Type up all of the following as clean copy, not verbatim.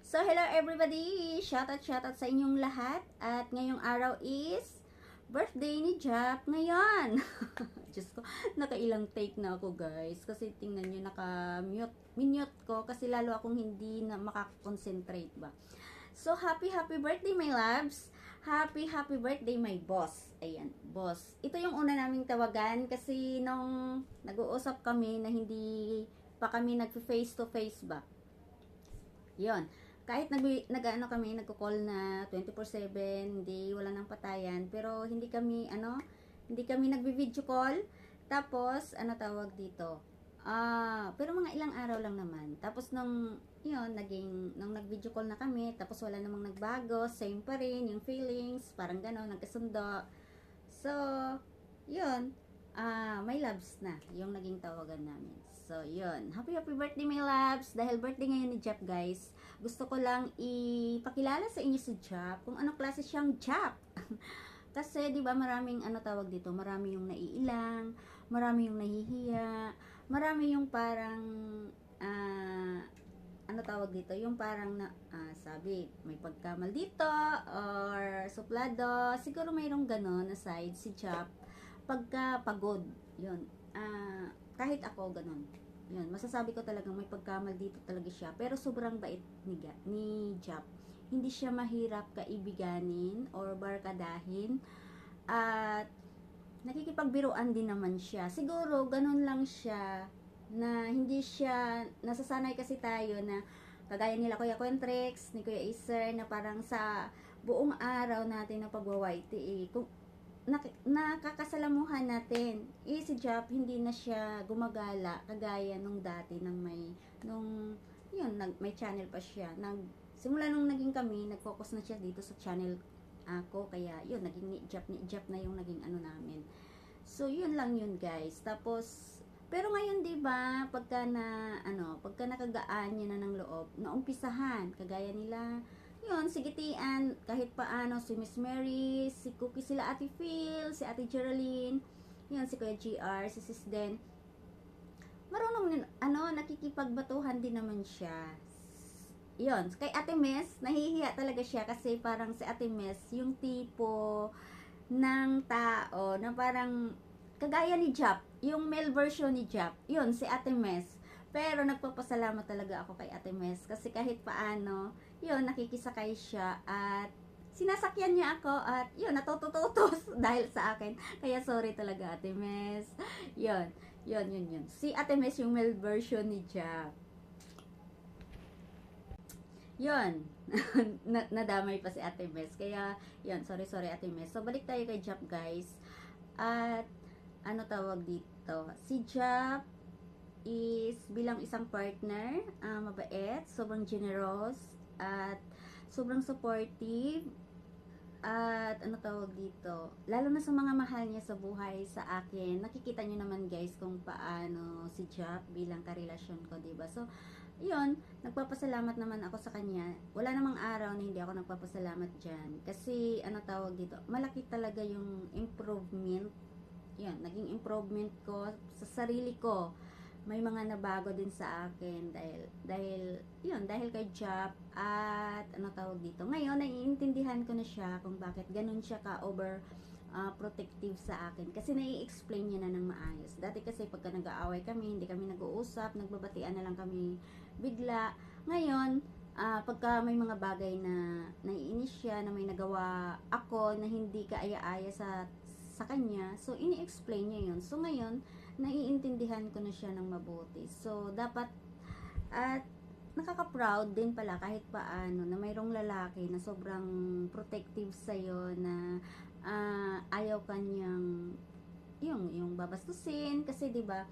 So, hello everybody! Shoutout sa inyong lahat. At ngayong araw is birthday ni Jack ngayon. Diyos ko, nakailang take na ako guys. Kasi tingnan nyo, minute ko. Kasi lalo akong hindi na makakonsentrate ba. So, happy birthday my loves! Happy birthday my boss. Ayan, boss. Ito yung una naming tawagan kasi nung nag-uusap kami na hindi pa kami nag-face to face ba. Yon. Kahit nag-ano kami, nagko-call na 24/7, hindi wala nang patayan, pero hindi kami nagvi-video call. Tapos tawag dito? Pero mga ilang araw lang naman. Tapos nung nag-video call na kami, tapos wala namang nagbago, same pa rin yung feelings, parang gano'n, nagkasundo. So, yun, my loves na yung naging tawagan namin. So, yun. Happy birthday, my loves. Dahil birthday ngayon ni Jap, guys. Gusto ko lang ipakilala sa inyo si Jap kung anong klase siyang Jap. Kasi, di ba, maraming tawag dito, marami yung naiilang, marami yung nahihiya, marami yung parang, tawag dito, yung parang sabi, may pagkamal dito, or suplado, siguro mayroong ganon na side si Jap, pagka pagod, yun, kahit ako ganon, yun, masasabi ko talagang may pagkamal dito talaga siya, pero sobrang bait ni Jap. Hindi siya mahirap kaibiganin or barkadahin. At nakikipagbiruan din naman siya. Siguro, ganun lang siya na hindi siya, nasasanay kasi tayo na kagaya nila Kuya Quentrex, ni Kuya Acer, na parang sa buong araw natin na pagwa-YTA, kung nakakasalamuhan natin, si Jap hindi na siya gumagala kagaya nung dati may channel pa siya. Simula nung naging kami, nag-focus na siya dito sa channel ako, kaya yun, naging ni Jap na yung naging namin. So, yun lang yun guys. Tapos, pero ngayon 'di ba, pagka nakagaan niya na ng loob, naumpisahan, kagaya nila, yun, si Gitian, kahit paano, si Miss Mary, si Cookie, sila Ate Phil, si Ate Geraldine, yun, si Kuya GR, si Sis Den, marunong, nakikipagbatuhan din naman siya. Yun, kay Ate Mes, nahihiya talaga siya kasi parang si Ate Mes, yung tipo ng tao na parang kagaya ni Jap, yung male version ni Jap, yun, si Ate Mes. Pero nagpapasalamat talaga ako kay Ate Mes kasi kahit paano, yun, nakikisakay siya at sinasakyan niya ako at yun, natututos dahil sa akin. Kaya sorry talaga Ate Mes. Yun. Si Ate Mes yung male version ni Jap. Yun, nadamay pa si Ate Mes. Kaya, yun, sorry Ate Mes. So, balik tayo kay Jap, guys. At, tawag dito? Si Jap is bilang isang partner, mabait, sobrang generous, at sobrang supportive. At, tawag dito? Lalo na sa mga mahal niya sa buhay, sa akin. Nakikita nyo naman, guys, kung paano si Jap bilang karelasyon ko, diba? So, yun, nagpapasalamat naman ako sa kanya. Wala namang araw na hindi ako nagpapasalamat dyan. Kasi, tawag dito, malaki talaga yung improvement. Yan, naging improvement ko sa sarili ko. May mga nabago din sa akin dahil kay Jap. At, tawag dito, ngayon, naiintindihan ko na siya kung bakit ganun siya ka-over protective sa akin kasi nai-explain niya na ng maayos. Dati kasi pagka nag-aaway kami, hindi kami nag-uusap, nagbabatian na lang kami bigla. Ngayon, pagka may mga bagay na naiinis siya, na may nagawa ako na hindi kaaya-aya sa kanya, so ini-explain niya yun. So ngayon, naiintindihan ko na siya ng mabuti. So dapat, at nakaka-proud din pala kahit paano na mayroong lalaki na sobrang protective sa'yo, na ayaw kanyang yung babastusin kasi 'di ba,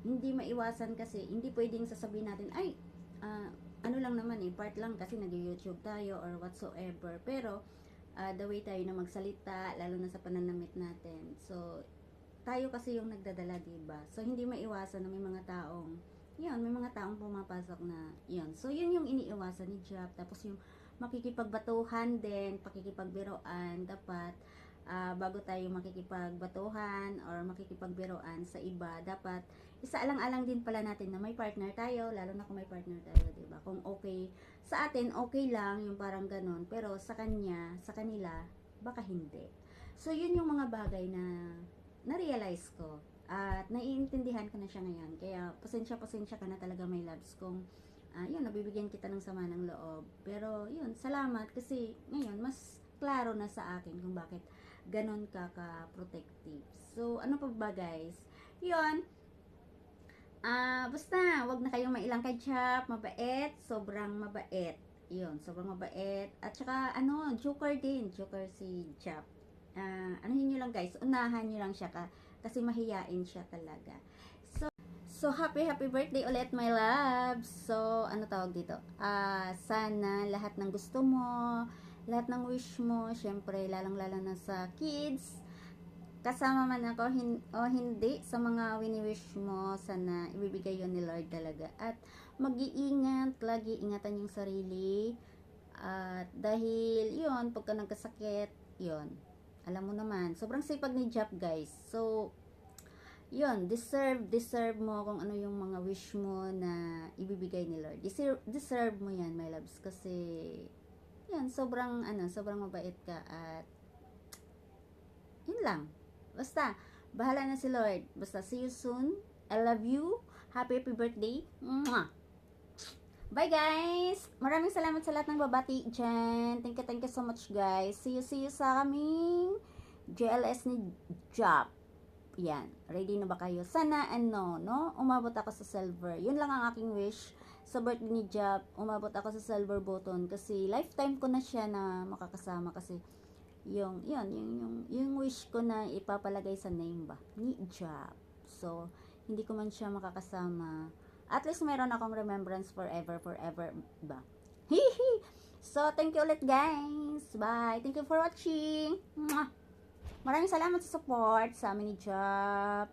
hindi maiwasan kasi hindi pwedeng sasabihin natin ay ano lang naman part lang kasi nag-YouTube tayo or whatsoever, pero the way tayo na magsalita lalo na sa pananamit natin, so tayo kasi yung nagdadala, 'di ba? So hindi maiwasan na may mga taong pumapasok na yun. So yun yung iniiwasan ni Jap. Tapos yung makikipagbatuhan din, pakikipagbiroan, dapat bago tayo makikipagbatuhan or makikipagbiroan sa iba, dapat isaalang-alang din pala natin na may partner tayo, lalo na kung may partner tayo, 'di ba? Kung okay sa atin, okay lang yung parang ganon, pero sa kanya, sa kanila, baka hindi. So, yun yung mga bagay na na-realize ko. At naiintindihan ko na siya ngayon. Kaya, pasensya ka na talaga, my loves, kung yun, nabibigyan kita ng sama ng loob. Pero, yun, salamat kasi ngayon, mas klaro na sa akin kung bakit ganon ka-protective. So, ano pa ba, guys? Yun, basta, wag na kayong mailang kay Chap, mabait, sobrang mabait. Yun, sobrang mabait. At saka, joker din, joker si Chap. Anuhin nyo lang guys, unahan nyo lang siya kasi mahiyain siya talaga. So happy birthday ulit, my loves. So, ano tawag dito? Sana lahat ng gusto mo, lahat ng wish mo, syempre, lalong-lalo na sa kids, kasama man ako o hindi sa mga wini-wish mo, sana ibibigay yun ni Lord talaga. At mag-iingat, lagi ingatan yung sarili. At dahil yun, pagka nagkasakit, yun, alam mo naman, sobrang sipag ni Jap, guys. So, yun, deserve mo kung ano yung mga wish mo na ibibigay ni Lord. Deserve mo yan, my loves, kasi yan, sobrang mabait ka at yun lang. Basta, bahala na si Lord. Basta, see you soon. I love you. Happy birthday. Mwah! Bye, guys! Maraming salamat sa lahat ng babati dyan. Thank you so much, guys. See you sa kaming JLS ni Job. Yan. Ready na ba kayo? Sana, no? Umabot ako sa silver. Yun lang ang aking wish sa birthday ni Job. Umabot ako sa silver button kasi lifetime ko na siya na makakasama kasi yung wish ko na ipapalagay sa name ba ni Job. So, hindi ko man siya makakasama. At least meron akong remembrance forever ba. Hihi! So, thank you ulit, guys. Bye. Thank you for watching. Mwah! Maraming salamat sa support sa amin ni Job.